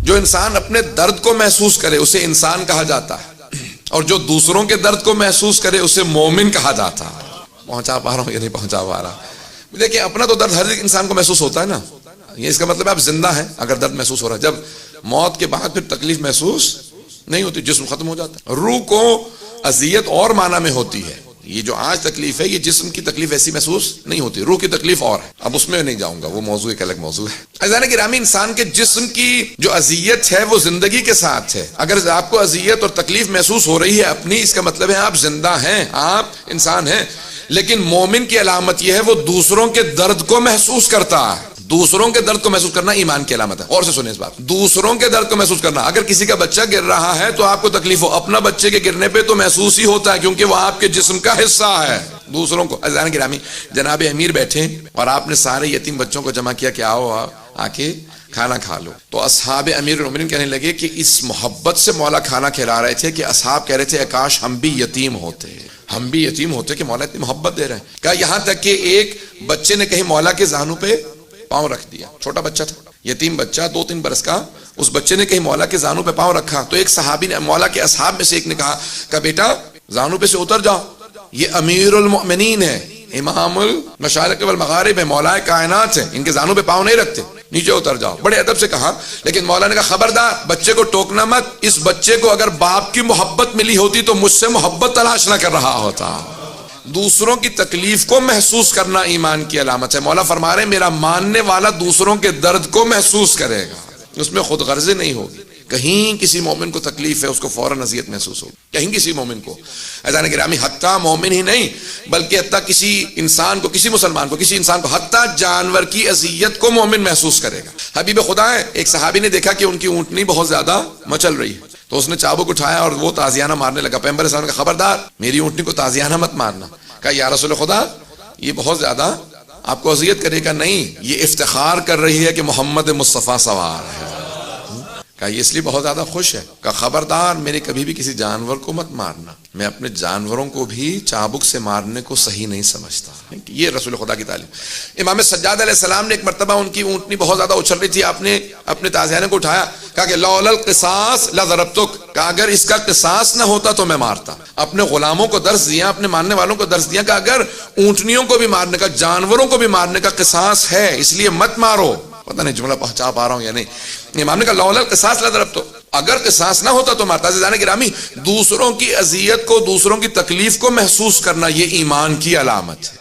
جو انسان اپنے درد کو محسوس کرے اسے انسان کہا جاتا ہے، اور جو دوسروں کے درد کو محسوس کرے اسے مومن کہا جاتا ہے۔ پہنچا پا رہا ہوں یا نہیں پہنچا پا رہا؟ دیکھیں اپنا تو درد ہر ایک انسان کو محسوس ہوتا ہے نا، یہ اس کا مطلب ہے آپ زندہ ہیں اگر درد محسوس ہو رہا ہے۔ جب موت کے بعد پھر تکلیف محسوس نہیں ہوتی، جسم ختم ہو جاتا ہے۔ روح کو اذیت اور معنی میں ہوتی ہے، یہ جو آج تکلیف ہے یہ جسم کی تکلیف ایسی محسوس نہیں ہوتی، روح کی تکلیف اور ہے، اب اس میں نہیں جاؤں گا، وہ موضوع ایک الگ موضوع ہے۔ عزیزان گرامی، انسان کے جسم کی جو اذیت ہے وہ زندگی کے ساتھ ہے۔ اگر آپ کو اذیت اور تکلیف محسوس ہو رہی ہے اپنی، اس کا مطلب ہے آپ زندہ ہیں، آپ انسان ہیں۔ لیکن مومن کی علامت یہ ہے وہ دوسروں کے درد کو محسوس کرتا ہے۔ دوسروں کے درد کو محسوس کرنا ایمان کی علامت ہے۔ اور سے سنیں اس بات، دوسروں کے درد کو محسوس کرنا، اگر کسی کا بچہ گر رہا ہے تو آپ کو تکلیف ہو، اپنا بچے کے گرنے پہ تو محسوس ہی ہوتا ہے کیونکہ وہ آپ کے جسم کا حصہ ہے۔ دوسروں کو، عزیزان گرامی، جناب امیر بیٹھے اور آپ نے سارے یتیم بچوں کو جمع کیا کہ آؤ آ کے کھانا کھا لو، تو اصحاب امیر المومنین کہنے لگے کہ اس محبت سے مولا کھانا کھلا رہے تھے کہ اصحاب کہہ رہے تھے کاش ہم بھی یتیم ہوتے، ہم بھی یتیم ہوتے کہ مولا اتنی محبت دے رہے ہیں۔ کہا یہاں تک کہ ایک بچے نے کہیں مولا کے زانوں پہ پاؤں رکھ دیا، چھوٹا بچہ تھا، یتیم بچہ 2-3 برس کا، اس بچے نے کہیں مولا کے زانوں پہ پاؤں رکھا تو ایک صحابی نے، مولا کے اصحاب میں سے ایک نے کہا کہ بیٹا زانوں پہ سے اتر جاؤ، یہ امیر المؤمنین ہے، امام المشارق والمغارب ہے، مولا کائنات ہے، ان کے زانوں پہ پاؤں نہیں رکھتے، نیچے اتر جاؤ۔ بڑے ادب سے کہا، لیکن مولا نے کہا خبردار بچے کو ٹوکنا مت، اس بچے کو اگر باپ کی محبت ملی ہوتی تو مجھ سے محبت تلاش نہ کر رہا ہوتا۔ دوسروں کی تکلیف کو محسوس کرنا ایمان کی علامت ہے۔ مولا فرما رہے ہیں میرا ماننے والا دوسروں کے درد کو محسوس کرے گا، اس میں خود غرضی نہیں ہوگی۔ کہیں کسی مومن کو تکلیف ہے اس کو فوراً اذیت محسوس ہوگی، کہیں کسی مومن کو۔ عزیزان گرامی، حتیٰ مومن ہی نہیں بلکہ حتیٰ کسی انسان کو، کسی مسلمان کو، کسی انسان کو، حتیٰ جانور کی اذیت کو مومن محسوس کرے گا۔ حبیب خدا ہے، ایک صحابی نے دیکھا کہ ان کی اونٹنی بہت زیادہ مچل رہی ہے تو اس نے چابک اٹھایا اور وہ تازیانہ مارنے لگا۔ پیغمبر صلی اللہ علیہ وسلم نے کہا خبردار میری اونٹنی کو تازیانہ مت مارنا۔ کہا یا رسول خدا یہ بہت زیادہ آپ کو اذیت کرے گا؟ نہیں، یہ افتخار کر رہی ہے کہ محمد مصطفیٰ سوار ہے۔ کہا یہ اس لیے بہت زیادہ خوش ہے۔ کہا خبردار میرے کبھی بھی کسی جانور کو مت مارنا، میں اپنے جانوروں کو بھی چابک سے مارنے کو صحیح نہیں سمجھتا۔ یہ رسول خدا کی تعلیم۔ امام سجاد علیہ السلام نے ایک مرتبہ ان کی اونٹنی بہت زیادہ اچھل رہی تھی، آپ نے اپنے تازیانے کو اٹھایا، کہا کہ لولا القصاص لضربتک، کہا اگر اس کا قصاص نہ ہوتا تو میں مارتا۔ اپنے غلاموں کو درس دیا، اپنے ماننے والوں کو درس دیا کہ اگر اونٹنیوں کو بھی مارنے کا، جانوروں کو بھی مارنے کا قصاص ہے اس لیے مت مارو۔ پتہ نہیں جملہ پہنچا پا رہا ہوں یا نہیں۔ امام نے کہا لولا القصاص لضربتک، اگر قصاص نہ ہوتا تو مارتا۔ عزیزان گرامی، دوسروں کی اذیت کو، دوسروں کی تکلیف کو محسوس کرنا یہ ایمان کی علامت ہے۔